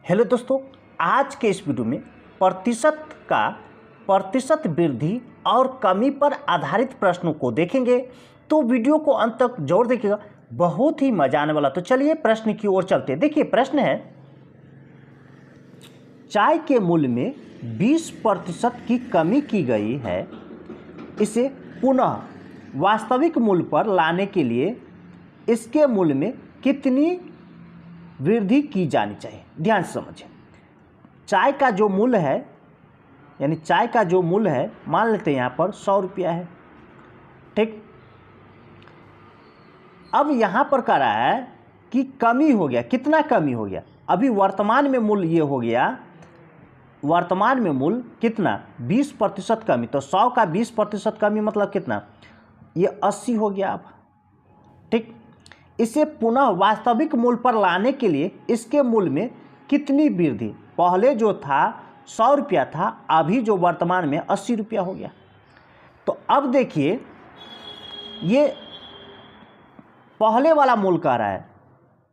Hello दोस्तों, आज के इस वीडियो में प्रतिशत वृद्धि और कमी पर आधारित प्रश्नों को देखेंगे। तो वीडियो को अंत तक जरूर देखिएगा, बहुत ही मजा आने वाला। तो चलिए प्रश्न की ओर चलते हैं। देखिए प्रश्न है, चाय के मूल्य में 20% की कमी की गई है, इसे पुनः वास्तविक मूल्य पर लाने के लिए इसके मूल्य में कितनी वृद्धि की जानी चाहिए। ध्यान से समझिए, चाय का जो मूल्य है, यानी चाय का जो मूल्य है, मान लेते हैं यहाँ पर 100 रुपया है, ठीक। अब यहाँ पर कह रहा है कि कमी हो गया, कितना कमी हो गया। अभी वर्तमान में मूल्य ये हो गया, वर्तमान में मूल्य कितना 20% कमी। तो 100 का 20% कमी मतलब कितना, ये 80 हो गया अब, ठीक। इसे पुनः वास्तविक मूल्य पर लाने के लिए इसके मूल्य में कितनी वृद्धि, पहले जो था 100 रुपया था, अभी जो वर्तमान में 80 रुपया हो गया। तो अब देखिए, ये पहले वाला मूल्य कह रहा है,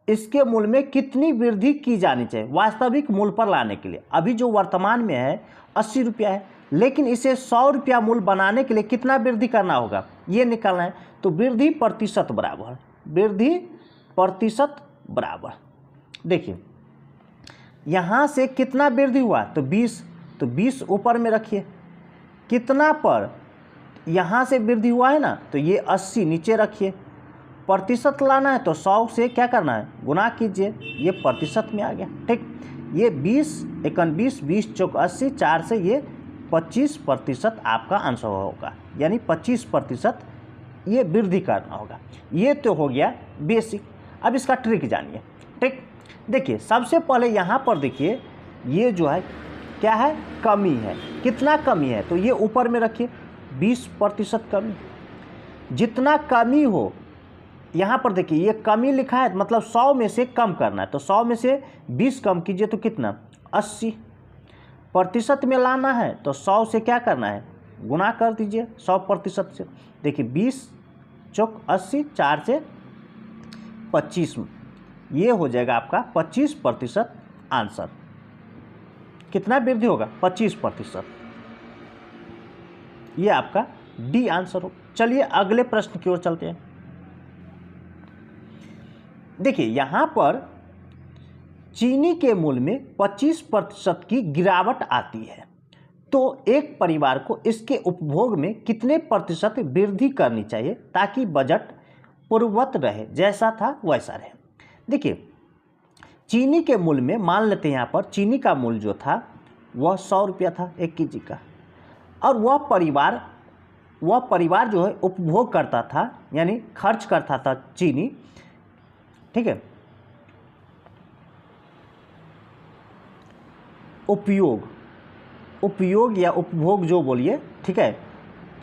इसके मूल्य में कितनी वृद्धि की जानी चाहिए वास्तविक मूल्य पर लाने के लिए। अभी जो वर्तमान में है 80 रुपया है, लेकिन इसे 100 रुपया मूल्य बनाने के लिए कितना वृद्धि करना होगा, ये निकालना है। तो वृद्धि प्रतिशत बराबर, वृद्धि प्रतिशत बराबर, देखिए यहाँ से कितना वृद्धि हुआ, तो 20, तो 20 ऊपर में रखिए, कितना पर यहाँ से वृद्धि हुआ है ना, तो ये 80 नीचे रखिए। प्रतिशत लाना है तो 100 से क्या करना है, गुना कीजिए, ये प्रतिशत में आ गया, ठीक। ये 20 एकन 20, 20 चौक 80, 4 से ये 25% आपका आंसर होगा, यानी 25% ये वृद्धि करना होगा। ये तो हो गया बेसिक। अब इसका ट्रिक जानिए, ठीक। देखिए सबसे पहले यहाँ पर देखिए, ये जो है क्या है, कमी है। कितना कमी है, तो ये ऊपर में रखिए 20% कमी। जितना कमी हो, यहाँ पर देखिए ये कमी लिखा है, मतलब 100 में से कम करना है। तो 100 में से 20 कम कीजिए तो कितना, 80। प्रतिशत में लाना है तो 100 से क्या करना है, गुना कर दीजिए 100% से। देखिए 20 चौक 80, 4 से 25, ये हो जाएगा आपका 25% आंसर। कितना वृद्धि होगा, 25%। ये आपका डी आंसर हो। चलिए अगले प्रश्न की ओर चलते हैं। देखिए यहाँ पर चीनी के मूल्य में 25% की गिरावट आती है, तो एक परिवार को इसके उपभोग में कितने प्रतिशत वृद्धि करनी चाहिए ताकि बजट पूर्ववत रहे, जैसा था वैसा रहे। देखिए चीनी के मूल्य में मान लेते हैं, यहाँ पर चीनी का मूल्य जो था वह 100 रुपया था 1 केजी का, और वह परिवार जो है उपभोग करता था, यानी खर्च करता था चीनी, ठीक है। उपयोग या उपभोग जो बोलिए, ठीक है।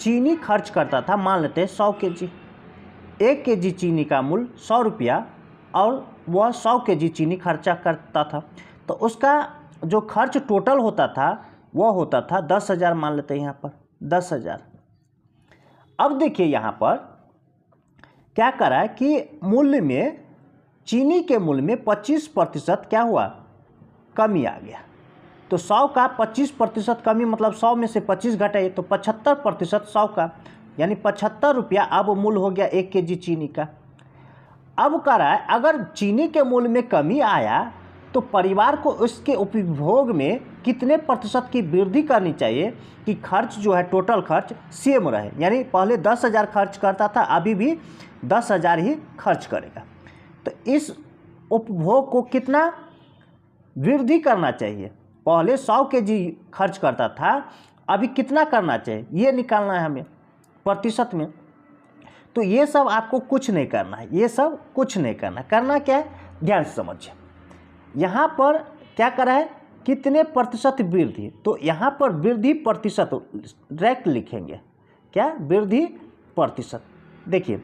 चीनी खर्च करता था, मान लेते हैं 100 केजी। 1 केजी चीनी का मूल्य 100 रुपया, और वह 100 केजी चीनी खर्चा करता था, तो उसका जो खर्च टोटल होता था वह होता था 10,000, मान लेते हैं यहाँ पर 10,000। अब देखिए यहाँ पर क्या करा है कि मूल्य में, चीनी के मूल्य में 25% क्या हुआ, कमी आ गया। तो 100 का 25% कमी मतलब 100 में से 25 घटाइए तो 75% 100 का, यानी 75 रुपया अब मूल्य हो गया 1 केजी चीनी का। अब कह रहा है अगर चीनी के मूल्य में कमी आया तो परिवार को उसके उपभोग में कितने प्रतिशत की वृद्धि करनी चाहिए कि खर्च जो है, टोटल खर्च सेम रहे। यानी पहले 10,000 खर्च करता था, अभी भी 10,000 ही खर्च करेगा। तो इस उपभोग को कितना वृद्धि करना चाहिए, पहले 100 केजी खर्च करता था, अभी कितना करना चाहिए, ये निकालना है हमें प्रतिशत में। तो ये सब आपको कुछ नहीं करना है, ये सब कुछ नहीं करना। करना क्या है, ध्यान से समझिए। यहाँ पर क्या करा है, कितने प्रतिशत वृद्धि, तो यहाँ पर वृद्धि प्रतिशत डायरेक्ट लिखेंगे, क्या, वृद्धि प्रतिशत। देखिए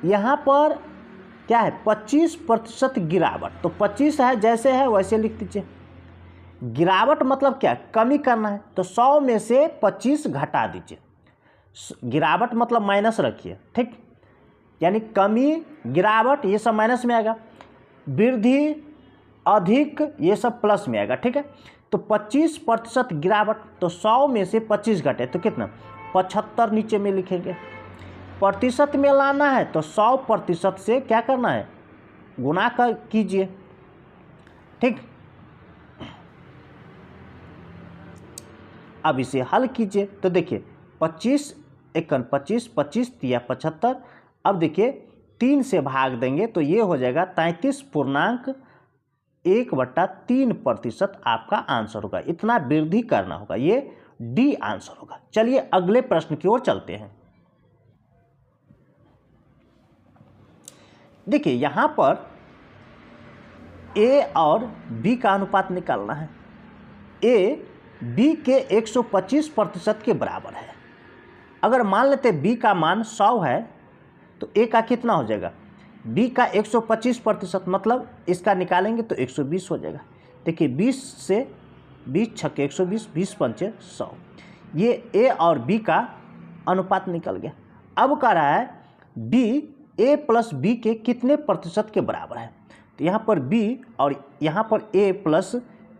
यहाँ पर क्या है, 25% गिरावट, तो 25 है, जैसे है वैसे लिख दीजिए। गिरावट मतलब क्या, कमी करना है, तो 100 में से 25 घटा दीजिए। गिरावट मतलब माइनस रखिए, ठीक, यानी कमी गिरावट ये सब माइनस में आएगा। वृद्धि अधिक, ये सब प्लस में आएगा, ठीक है। तो 25% गिरावट, तो 100 में से 25 घटे तो कितना, 75 नीचे में लिखेंगे। प्रतिशत में लाना है तो 100% से क्या करना है, गुना कर कीजिए, ठीक। अब इसे हल कीजिए तो देखिए 25 एकन 25, 25 तिया 75। अब देखिए 3 से भाग देंगे तो ये हो जाएगा 33.1/3% आपका आंसर होगा। इतना वृद्धि करना होगा, ये डी आंसर होगा। चलिए अगले प्रश्न की ओर चलते हैं। देखिए यहाँ पर ए और बी का अनुपात निकालना है। ए बी के 125% के बराबर है। अगर मान लेते बी का मान 100 है तो ए का कितना हो जाएगा, बी का 125%, मतलब इसका निकालेंगे तो 120 हो जाएगा। देखिए 20 से 20 छक्के 120, 20 पंचे 100, ये ए और बी का अनुपात निकल गया। अब कह रहा है बी ए प्लस बी के कितने प्रतिशत के बराबर है। तो यहाँ पर बी और यहाँ पर ए प्लस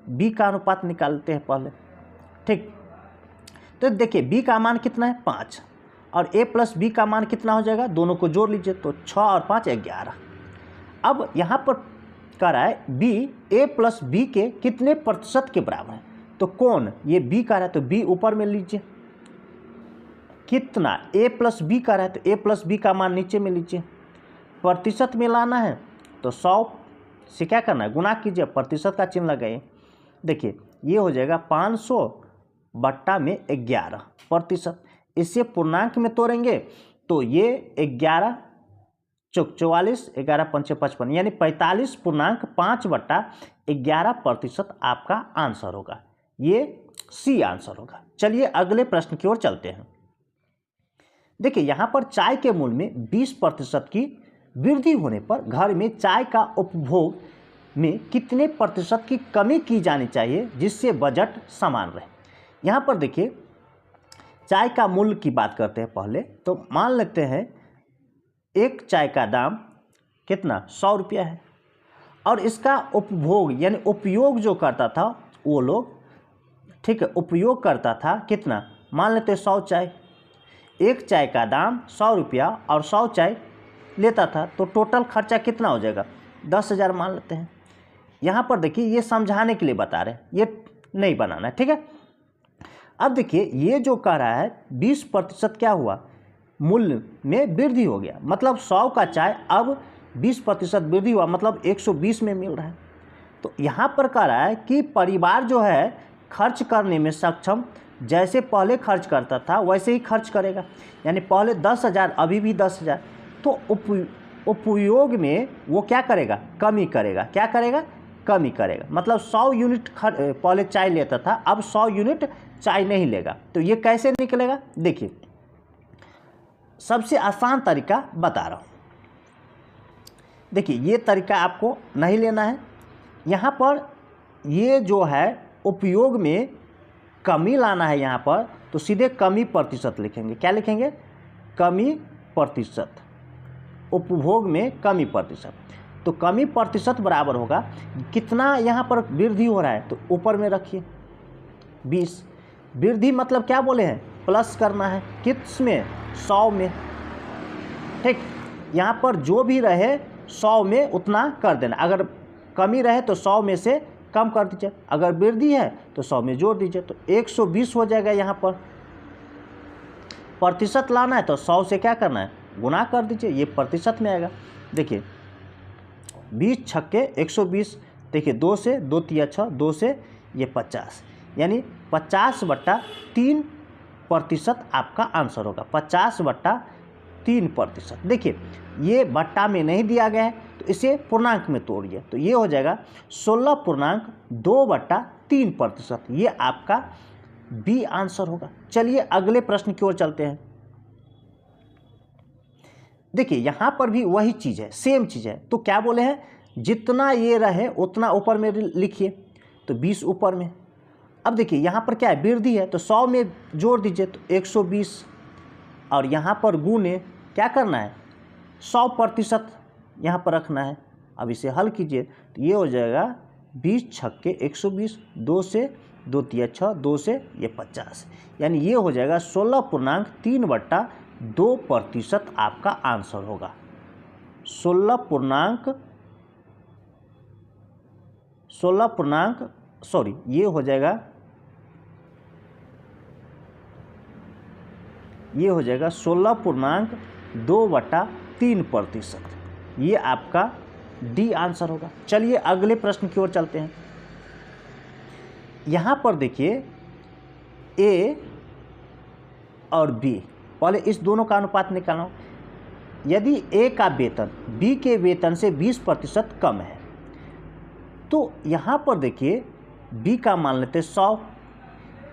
बी का अनुपात निकालते हैं पहले, ठीक। तो देखिए बी का मान कितना है 5 और ए प्लस बी का मान कितना हो जाएगा, दोनों को जोड़ लीजिए तो 6 और 5 11। अब यहाँ पर कह रहा है बी ए प्लस बी के कितने प्रतिशत के बराबर है। तो कौन, ये बी का रहा है तो बी ऊपर में लीजिए, कितना ए प्लस बी का रहा है तो ए प्लस बी का मान नीचे में लीजिए। प्रतिशत में लाना है तो 100 से क्या करना है, गुना कीजिए, प्रतिशत का चिन्ह लगाइए। देखिए ये हो जाएगा 500/11%। इसे पूर्णांक में तोड़ेंगे तो ये 11 चौक 44, 11 पंचे 55, यानी 45.5/11% आपका आंसर होगा। ये सी आंसर होगा। चलिए अगले प्रश्न की ओर चलते हैं। देखिए यहाँ पर चाय के मूल्य में 20% की वृद्धि होने पर घर में चाय का उपभोग में कितने प्रतिशत की कमी की जानी चाहिए जिससे बजट समान रहे। यहाँ पर देखिए चाय का मूल्य की बात करते हैं पहले। तो मान लेते हैं एक चाय का दाम कितना 100 रुपया है और इसका उपभोग यानी उपयोग जो करता था वो लोग, ठीक है, उपयोग करता था कितना, मान लेते 100 चाय। एक चाय का दाम 100 रुपया और 100 चाय लेता था तो टोटल खर्चा कितना हो जाएगा, 10,000 मान लेते हैं। यहाँ पर देखिए ये समझाने के लिए बता रहे हैं, ये नहीं बनाना है, ठीक है। अब देखिए ये जो कह रहा है 20% क्या हुआ, मूल्य में वृद्धि हो गया, मतलब 100 का चाय अब 20% वृद्धि हुआ, मतलब 120 में मिल रहा है। तो यहाँ पर कह रहा है कि परिवार जो है खर्च करने में सक्षम, जैसे पहले खर्च करता था वैसे ही खर्च करेगा, यानी पहले 10,000 अभी भी 10,000। तो उपयोग में वो क्या करेगा, कमी करेगा। क्या करेगा, कमी करेगा। मतलब 100 यूनिट पहले चाय लेता था, अब 100 यूनिट चाय नहीं लेगा। तो ये कैसे निकलेगा, देखिए सबसे आसान तरीका बता रहा हूँ। देखिए ये तरीका आपको नहीं लेना है। यहाँ पर ये जो है उपयोग में कमी लाना है, यहाँ पर तो सीधे कमी प्रतिशत लिखेंगे। क्या लिखेंगे, कमी प्रतिशत, उपभोग में कमी प्रतिशत। तो कमी प्रतिशत बराबर होगा कितना, यहाँ पर वृद्धि हो रहा है तो ऊपर में रखिए 20। वृद्धि मतलब क्या बोले हैं, प्लस करना है, किस में, 100 में, ठीक। यहाँ पर जो भी रहे 100 में उतना कर देना। अगर कमी रहे तो 100 में से कम कर दीजिए, अगर वृद्धि है तो 100 में जोड़ दीजिए, तो 120 हो जाएगा। यहाँ पर प्रतिशत लाना है तो 100 से क्या करना है, गुना कर दीजिए, ये प्रतिशत में आएगा। देखिए 20 छक्के 120, देखिए 2 से 2 तिया 6, 2 से ये 50, यानी 50/3% आपका आंसर होगा। 50/3%। देखिए ये बट्टा में नहीं दिया गया है तो इसे पूर्णांक में तोड़िए, तो ये हो जाएगा 16.2/3%। ये आपका बी आंसर होगा। चलिए अगले प्रश्न की ओर चलते हैं। देखिए यहाँ पर भी वही चीज़ है, सेम चीज़ है। तो क्या बोले हैं, जितना ये रहे उतना ऊपर में लिखिए, तो 20 ऊपर में। अब देखिए यहाँ पर क्या है, वृद्धि है तो 100 में जोड़ दीजिए तो 120, और यहाँ पर गुणे क्या करना है, 100% यहाँ पर रखना है। अब इसे हल कीजिए तो ये हो जाएगा 20 छक्के 120, 2 से 2 तिया 6, 2 से ये 50, यानी ये हो जाएगा 16.3/2% आपका आंसर होगा। 16 ये हो जाएगा 16.2/3%। ये आपका डी आंसर होगा। चलिए अगले प्रश्न की ओर चलते हैं। यहाँ पर देखिए ए और बी, पहले इस दोनों का अनुपात निकालना। यदि ए का वेतन बी के वेतन से 20% कम है, तो यहाँ पर देखिए बी का मान लेते 100।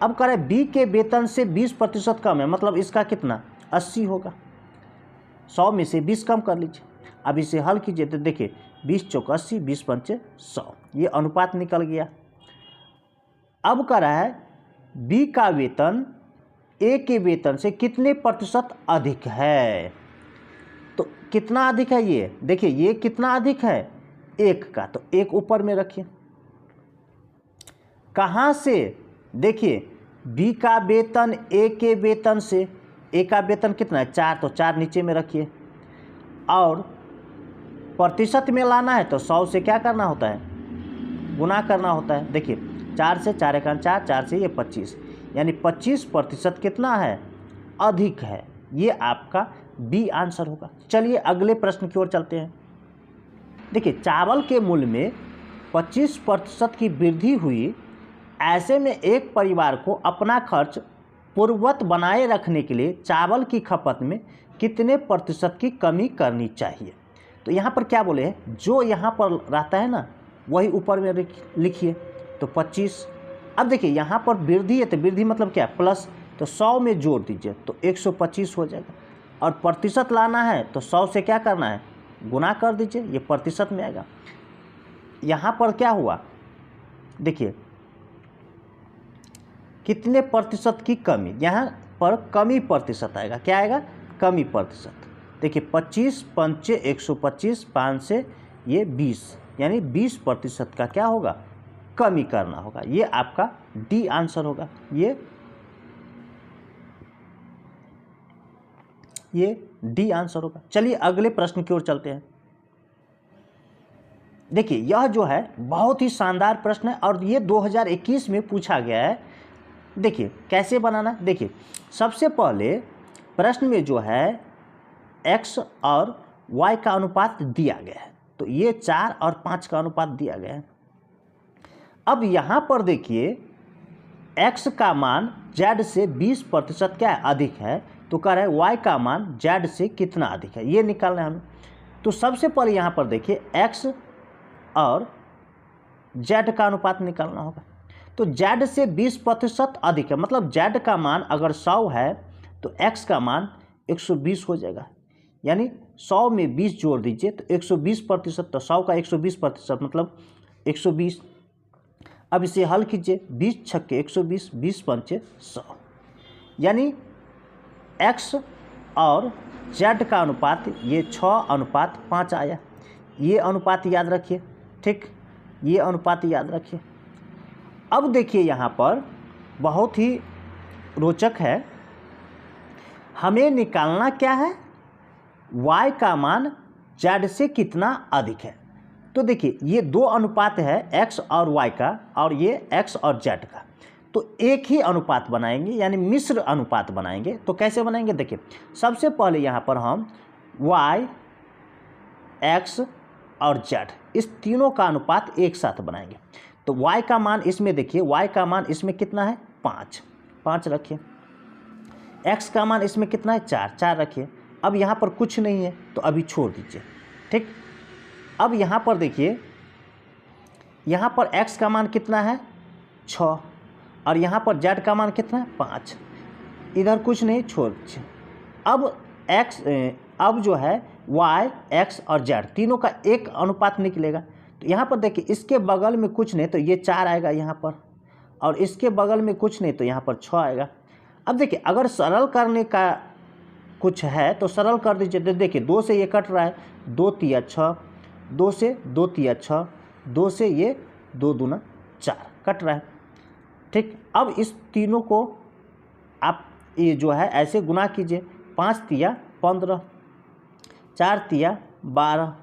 अब कह रहे हैं बी के वेतन से 20% कम है, मतलब इसका कितना 80 होगा। 100 में से 20 कम कर लीजिए। अब इसे हल कीजिए तो देखिए 20 चौक 80, 20 पंचे 100, ये अनुपात निकल गया। अब कह रहा है बी का वेतन ए के वेतन से कितने प्रतिशत अधिक है। तो कितना अधिक है ये देखिए, ये कितना अधिक है 1 का, तो 1 ऊपर में रखिए। कहाँ से देखिए बी का वेतन ए के वेतन से, ए का वेतन कितना है 4, तो 4 नीचे में रखिए। और प्रतिशत में लाना है तो 100 से क्या करना होता है, गुना करना होता है। देखिए 4 से 4 एकान 4, 4 से ये 25, यानी 25% कितना है अधिक है। ये आपका बी आंसर होगा। चलिए अगले प्रश्न की ओर चलते हैं। देखिए चावल के मूल्य में 25% की वृद्धि हुई, ऐसे में एक परिवार को अपना खर्च पूर्ववत बनाए रखने के लिए चावल की खपत में कितने प्रतिशत की कमी करनी चाहिए। तो यहाँ पर क्या बोले हैं, जो यहाँ पर रहता है ना वही ऊपर में लिखिए, तो 25। अब देखिए यहाँ पर वृद्धि है तो वृद्धि मतलब क्या प्लस, तो 100 में जोड़ दीजिए तो 125 हो जाएगा। और प्रतिशत लाना है तो 100 से क्या करना है, गुना कर दीजिए, ये प्रतिशत में आएगा। यहाँ पर क्या हुआ देखिए कितने प्रतिशत की कमी, यहाँ पर कमी प्रतिशत आएगा। क्या आएगा, कमी प्रतिशत। देखिए 25 पंचे 125, 5 से ये 20, यानी 20% का क्या होगा, कमी करना होगा। ये आपका डी आंसर होगा। ये डी आंसर होगा। चलिए अगले प्रश्न की ओर चलते हैं। देखिए यह जो है बहुत ही शानदार प्रश्न है और ये 2021 में पूछा गया है। देखिए कैसे बनाना, देखिए सबसे पहले प्रश्न में जो है x और y का अनुपात दिया गया है, तो ये 4 और 5 का अनुपात दिया गया है। अब यहाँ पर देखिए x का मान z से 20% क्या है, अधिक है, तो कह रहा है y का मान z से कितना अधिक है, ये निकालना है हमें। तो सबसे पहले यहाँ पर देखिए x और z का अनुपात निकालना होगा। तो z से 20% अधिक है, मतलब z का मान अगर 100 है तो x का मान 120 हो जाएगा, यानी 100 में 20 जोड़ दीजिए तो 120%, तो 100 का 120% मतलब 120। अब इसे हल कीजिए, 20 छक्के 120, 20 पंचे 100, यानी x और z का अनुपात ये 6:5 आया। ये अनुपात याद रखिए, ठीक, ये अनुपात याद रखिए। अब देखिए यहाँ पर बहुत ही रोचक है, हमें निकालना क्या है, y का मान z से कितना अधिक है। तो देखिए ये 2 अनुपात है x और y का, और ये x और z का, तो एक ही अनुपात बनाएंगे, यानी मिश्र अनुपात बनाएंगे। तो कैसे बनाएंगे, देखिए सबसे पहले यहाँ पर हम y, x और z इस तीनों का अनुपात एक साथ बनाएंगे। तो y का मान इसमें देखिए, y का मान इसमें कितना है 5 रखिए, x का मान इसमें कितना है 4 रखिए। अब यहाँ पर कुछ नहीं है तो अभी छोड़ दीजिए, ठीक। अब यहाँ पर देखिए, यहाँ पर x का मान कितना है 6 और यहाँ पर z का मान कितना है 5, इधर कुछ नहीं, छोड़ दीजिए। अब जो है y, x और z तीनों का एक अनुपात निकलेगा। तो यहाँ पर देखिए इसके बगल में कुछ नहीं तो ये 4 आएगा यहाँ पर, और इसके बगल में कुछ नहीं तो यहाँ पर 6 आएगा। अब देखिए अगर सरल करने का कुछ है तो सरल कर दीजिए। तो देखिए 2 से ये कट रहा है, 2 तिया 6, 2 से 2 तिया 6, 2 से ये 2 दूना 4 कट रहा है। ठीक, अब इस तीनों को आप ये जो है ऐसे गुना कीजिए। 5 तिया 15, 4 तिया 12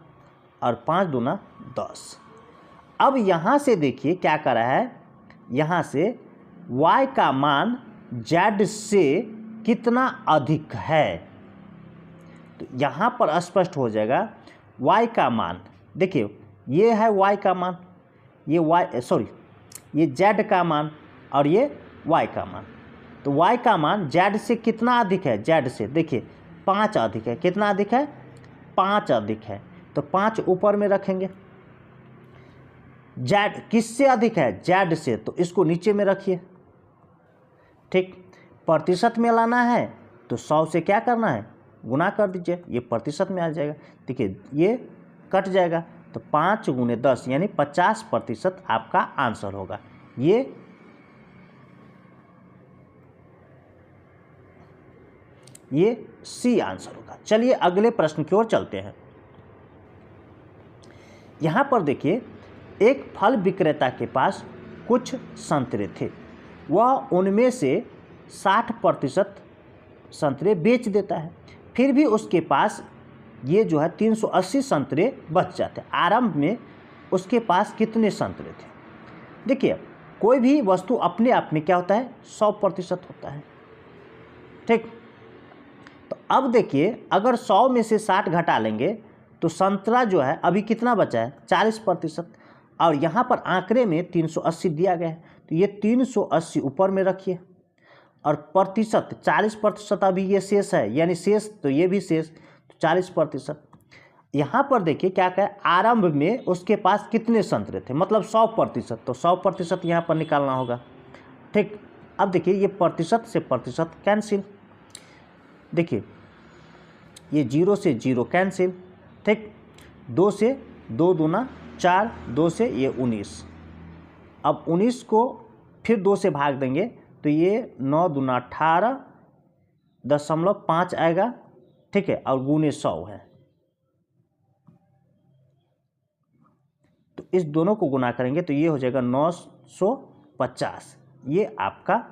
और 5 दूना 10। अब यहाँ से देखिए क्या कर रहा है, यहाँ से y का मान z से कितना अधिक है, तो यहाँ पर स्पष्ट हो जाएगा y का मान। देखिए ये है y का मान, ये ये z का मान और ये y का मान। तो y का मान z से कितना अधिक है, z से देखिए 5 अधिक है। कितना अधिक है, 5 अधिक है। तो 5 ऊपर में रखेंगे। z किससे अधिक है, z से, तो इसको नीचे में रखिए। ठीक, प्रतिशत में लाना है तो 100 से क्या करना है, गुना कर दीजिए, ये प्रतिशत में आ जाएगा। देखिए ये कट जाएगा, तो 5 गुने 10 यानी 50% आपका आंसर होगा। ये सी आंसर होगा। चलिए अगले प्रश्न की ओर चलते हैं। यहाँ पर देखिए, एक फल विक्रेता के पास कुछ संतरे थे, वह उनमें से 60% संतरे बेच देता है, फिर भी उसके पास ये जो है 380 संतरे बच जाते हैं। आरंभ में उसके पास कितने संतरे थे। देखिए कोई भी वस्तु अपने आप में क्या होता है, 100% होता है। ठीक, तो अब देखिए अगर 100 में से 60 घटा लेंगे तो संतरा जो है अभी कितना बचा है, 40%। और यहाँ पर आंकड़े में 380 दिया गया है, तो ये 380 ऊपर में रखिए और प्रतिशत 40% अभी ये शेष है, यानी शेष तो ये भी शेष, तो 40%। यहाँ पर देखिए क्या कहे, आरंभ में उसके पास कितने संतरे थे, मतलब 100%, तो 100% यहाँ पर निकालना होगा। ठीक, अब देखिए ये प्रतिशत से प्रतिशत कैंसिल, देखिए ये 0 से 0 कैंसिल। ठीक, 2 से 2 दूना 4, 2 से ये 19। अब 19 को फिर 2 से भाग देंगे तो ये 9 दूना 18.5 आएगा। ठीक है, और गुने 100 है, तो इस दोनों को गुना करेंगे तो ये हो जाएगा 950। ये आपका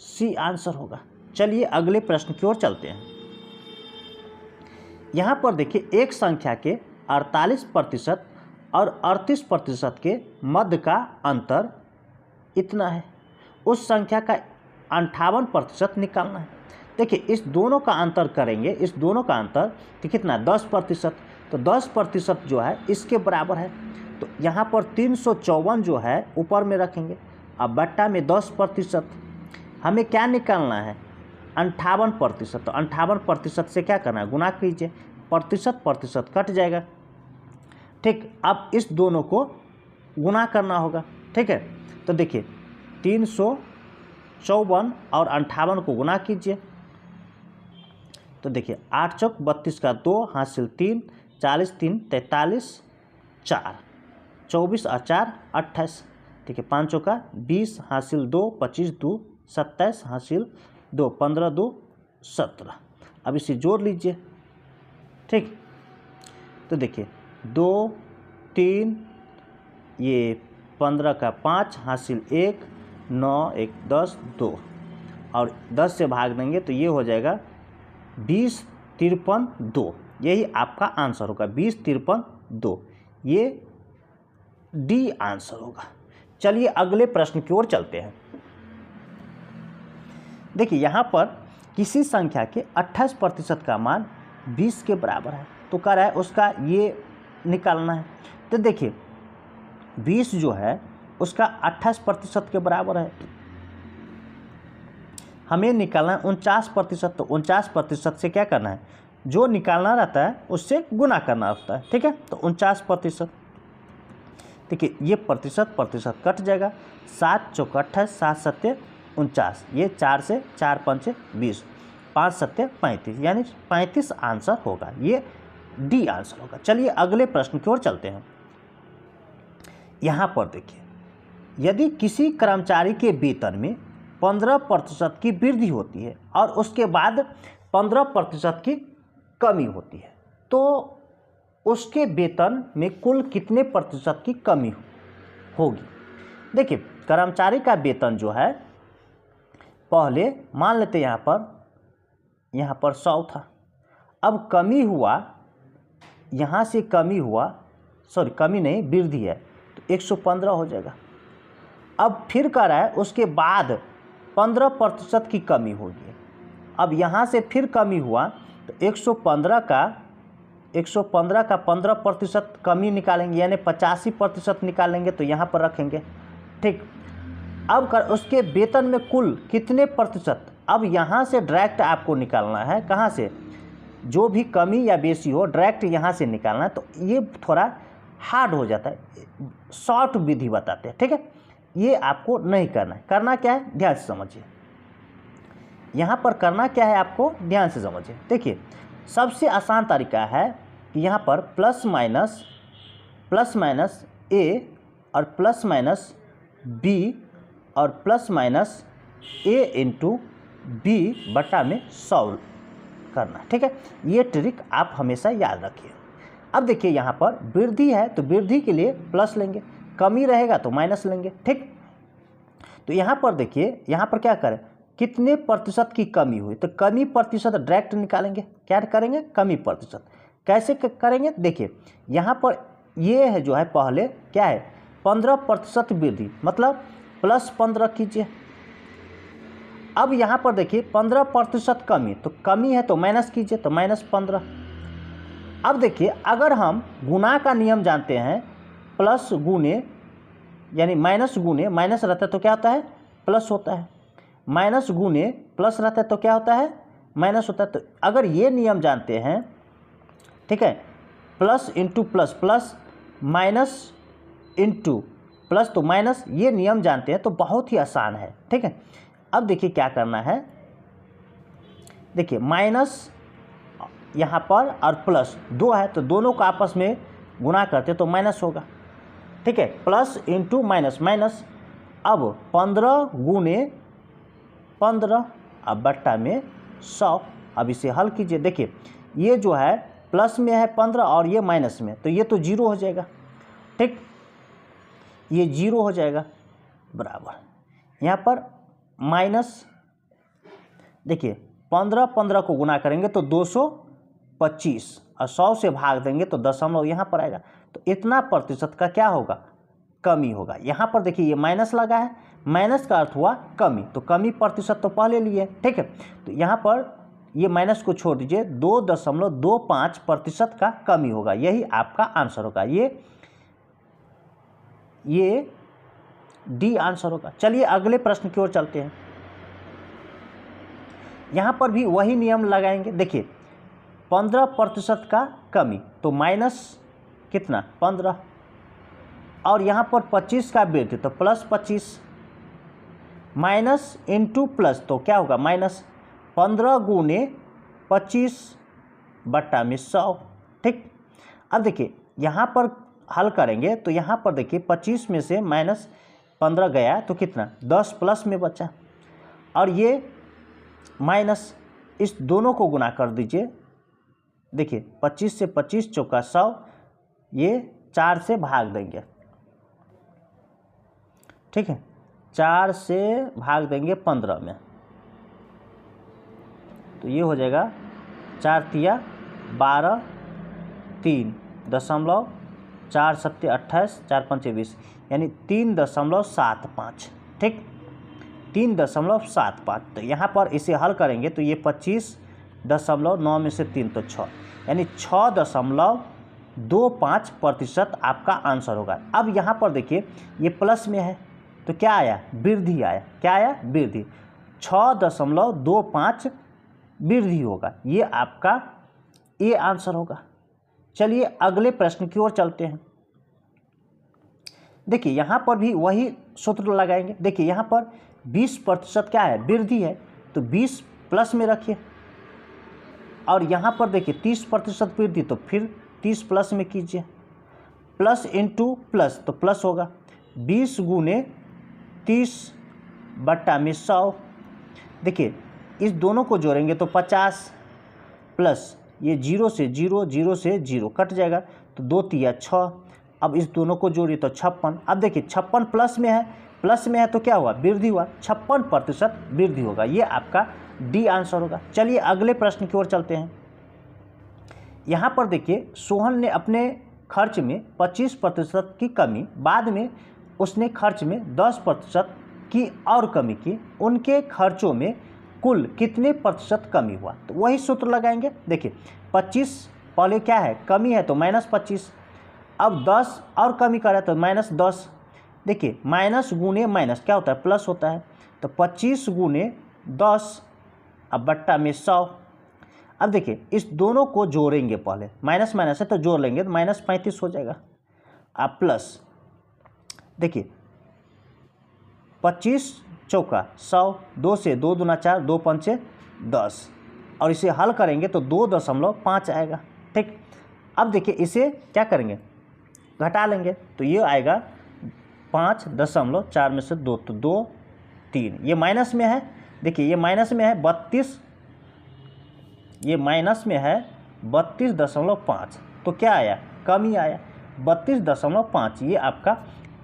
सी आंसर होगा। चलिए अगले प्रश्न की ओर चलते हैं। यहाँ पर देखिए एक संख्या के 48% और 38% के मध्य का अंतर इतना है, उस संख्या का 58% निकालना है। देखिए इस दोनों का अंतर करेंगे, इस दोनों का अंतर तो कितना, 10%, तो 10% जो है इसके बराबर है। तो यहाँ पर 354 जो है ऊपर में रखेंगे, अब बट्टा में 10%, हमें क्या निकालना है, 58%। तो 58% से क्या करना है, गुना कीजिए, प्रतिशत कट जाएगा। ठीक, अब इस दोनों को गुना करना होगा। ठीक है, तो देखिए 354 और 58 को गुना कीजिए, तो देखिए 8 चौक 32 का 2 हासिल 3, 40 3 43, 4 24 और 4 28। ठीक है, 5 चौका 20 हासिल 2, 25 2 27 हासिल 2, 15 2 17। अब इसे जोड़ लीजिए। ठीक, तो देखिए 2 3 ये 15 का 5 हासिल 1, 9 1 10 2 और 10 से भाग देंगे तो ये हो जाएगा 20 53 2। यही आपका आंसर होगा, 20 53 2। ये डी आंसर होगा। चलिए अगले प्रश्न की ओर चलते हैं। देखिए यहाँ पर किसी संख्या के 28% का मान 20 के बराबर है, तो कह रहा है उसका ये निकालना है। तो देखिए 20 जो है उसका 28% के बराबर है, हमें निकालना है 49%। तो 49% से क्या करना है, जो निकालना रहता है उससे गुना करना होता है। ठीक है, तो 49%। देखिए ये प्रतिशत कट जाएगा, 7 चौक 28, 7 सत्ते 49, ये 4 से 4 पंचे 20, 5 सत्ते 35, यानी 35 आंसर होगा। ये डी आंसर होगा। चलिए अगले प्रश्न की ओर चलते हैं। यहाँ पर देखिए, यदि किसी कर्मचारी के वेतन में 15% की वृद्धि होती है और उसके बाद 15% की कमी होती है, तो उसके वेतन में कुल कितने प्रतिशत की कमी होगी। देखिए कर्मचारी का वेतन जो है पहले मान लेते यहाँ पर 100 था, अब कमी हुआ, यहाँ से कमी हुआ, सॉरी कमी नहीं वृद्धि है, तो 115 हो जाएगा। अब फिर कह रहा है उसके बाद 15% की कमी होगी। अब यहाँ से फिर कमी हुआ तो 115 का 15% कमी निकालेंगे, यानी 85% निकालेंगे, तो यहाँ पर रखेंगे। ठीक, अब उसके वेतन में कुल कितने प्रतिशत, अब यहाँ से डायरेक्ट आपको निकालना है, कहाँ से, जो भी कमी या बेसी हो डायरेक्ट यहाँ से निकालना है। तो ये थोड़ा हार्ड हो जाता है, शॉर्ट विधि बताते हैं। ठीक है, ये आपको नहीं करना है। करना क्या है, ध्यान से समझिए। यहाँ पर करना क्या है, आपको ध्यान से समझिए। देखिए सबसे आसान तरीका है कि यहाँ पर प्लस माइनस ए और प्लस माइनस बी और प्लस माइनस ए इंटू बी बटा में 100 करना। ठीक है, ये ट्रिक आप हमेशा याद रखिए। अब देखिए यहाँ पर वृद्धि है तो वृद्धि के लिए प्लस लेंगे, कमी रहेगा तो माइनस लेंगे। ठीक, तो यहाँ पर देखिए, यहाँ पर क्या करें, कितने प्रतिशत की कमी हुई, तो कमी प्रतिशत डायरेक्ट निकालेंगे। क्या करेंगे, कमी प्रतिशत। कैसे करेंगे, देखिए यहाँ पर ये है जो है पहले क्या है 15% वृद्धि, मतलब प्लस 15 कीजिए। अब यहाँ पर देखिए 15% कमी, तो कमी है तो माइनस कीजिए, तो -15। अब देखिए अगर हम गुना का नियम जानते हैं, प्लस गुने यानी माइनस गुने माइनस रहता है तो क्या होता है, प्लस होता है, माइनस गुने प्लस रहता है तो क्या होता है, माइनस होता है। तो अगर ये नियम जानते हैं, ठीक है, plus into plus, plus minus into plus तो माइनस, ये नियम जानते हैं तो बहुत ही आसान है। ठीक है, अब देखिए क्या करना है, देखिए माइनस यहाँ पर और प्लस 2 है तो दोनों को आपस में गुना करते तो माइनस होगा। ठीक है, प्लस इंटू माइनस, माइनस। अब 15 गुने 15 अब बट्टा में 100। अब इसे हल कीजिए। देखिए ये जो है प्लस में है 15 और ये माइनस में, तो ये तो 0 हो जाएगा। ठीक, ये 0 हो जाएगा बराबर यहाँ पर माइनस, देखिए 15 को गुना करेंगे तो 225 और 100 से भाग देंगे तो दशमलव यहाँ पर आएगा। तो इतना प्रतिशत का क्या होगा, कमी होगा। यहाँ पर देखिए ये माइनस लगा है, माइनस का अर्थ हुआ कमी, तो कमी प्रतिशत तो पहले लिए। ठीक है, तो यहाँ पर ये माइनस को छोड़ दीजिए, 2.25% का कमी होगा, यही आपका आंसर होगा। ये डी आंसर होगा। चलिए अगले प्रश्न की ओर चलते हैं। यहाँ पर भी वही नियम लगाएंगे। देखिए 15% का कमी तो माइनस कितना 15, और यहाँ पर 25 का वृद्धि तो प्लस 25, माइनस इंटू प्लस तो क्या होगा माइनस, 15 गुने 25 बट्टा में 100। ठीक, अब देखिए यहाँ पर हल करेंगे तो यहाँ पर देखिए 25 में से माइनस 15 गया तो कितना 10 प्लस में बचा, और ये माइनस, इस दोनों को गुना कर दीजिए। देखिए 25 से 25 चौका 100, ये 4 से भाग देंगे। ठीक है, 4 से भाग देंगे 15 में, तो ये हो जाएगा 4 तिया 12, 3.4 सत्ते 28, 4 पंचे 20, यानी 3.75। ठीक, 3.75। तो यहाँ पर इसे हल करेंगे तो ये 25.9 में से 3 तो 6, यानी 6.25% आपका आंसर होगा। अब यहाँ पर देखिए ये प्लस में है तो क्या आया, वृद्धि आया। क्या आया, वृद्धि। 6.25 वृद्धि होगा, ये आपका ये आंसर होगा। चलिए अगले प्रश्न की ओर चलते हैं। देखिए यहाँ पर भी वही सूत्र लगाएंगे। देखिए यहाँ पर 20% क्या है, वृद्धि है, तो 20 प्लस में रखिए, और यहाँ पर देखिए 30% वृद्धि तो फिर 30 प्लस में कीजिए, प्लस इंटू प्लस तो प्लस होगा, 20 गुने 30 बट्टा में 100। देखिए इस दोनों को जोड़ेंगे तो 50 प्लस ये 0 से 0, 0 से 0 कट जाएगा, तो 2 तिया 6, अब इस दोनों को जोड़िए तो 56। अब देखिए 56 प्लस में है तो क्या हुआ, वृद्धि हुआ, 56% वृद्धि होगा। ये आपका डी आंसर होगा। चलिए अगले प्रश्न की ओर चलते हैं। यहाँ पर देखिए सोहन ने अपने खर्च में 25% की कमी, बाद में उसने खर्च में 10% की और कमी की, उनके खर्चों में कुल कितने प्रतिशत कमी हुआ। तो वही सूत्र लगाएंगे। देखिए 25 पहले क्या है, कमी है तो -25, अब 10 और कमी कर रहा है तो -10। देखिए माइनस गुने माइनस क्या होता है, प्लस होता है। तो 25 गुने 10 अब बट्टा में 100। अब देखिए इस दोनों को जोड़ेंगे, पहले माइनस माइनस है तो जोड़ लेंगे तो -35 हो जाएगा। अब प्लस देखिए 25 चौका 100, 2 से 2 दूना 4, 2 पंचे 10, और इसे हल करेंगे तो 2.5 आएगा। ठीक, अब देखिए इसे क्या करेंगे, घटा लेंगे तो ये आएगा 5.4 में से 2 तो 2 3, ये माइनस में है। देखिए ये माइनस में है 32, ये माइनस में है 32.5, तो क्या आया, कमी आया 32.5। ये आपका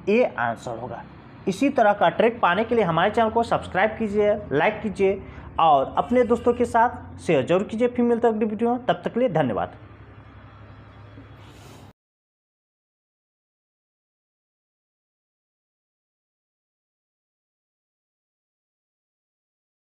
ए आंसर होगा। इसी तरह का ट्रिक पाने के लिए हमारे चैनल को सब्सक्राइब कीजिए, लाइक कीजिए और अपने दोस्तों के साथ शेयर जरूर कीजिए। फिर मिलते हैं अगली वीडियो में, तब तक के लिए धन्यवाद।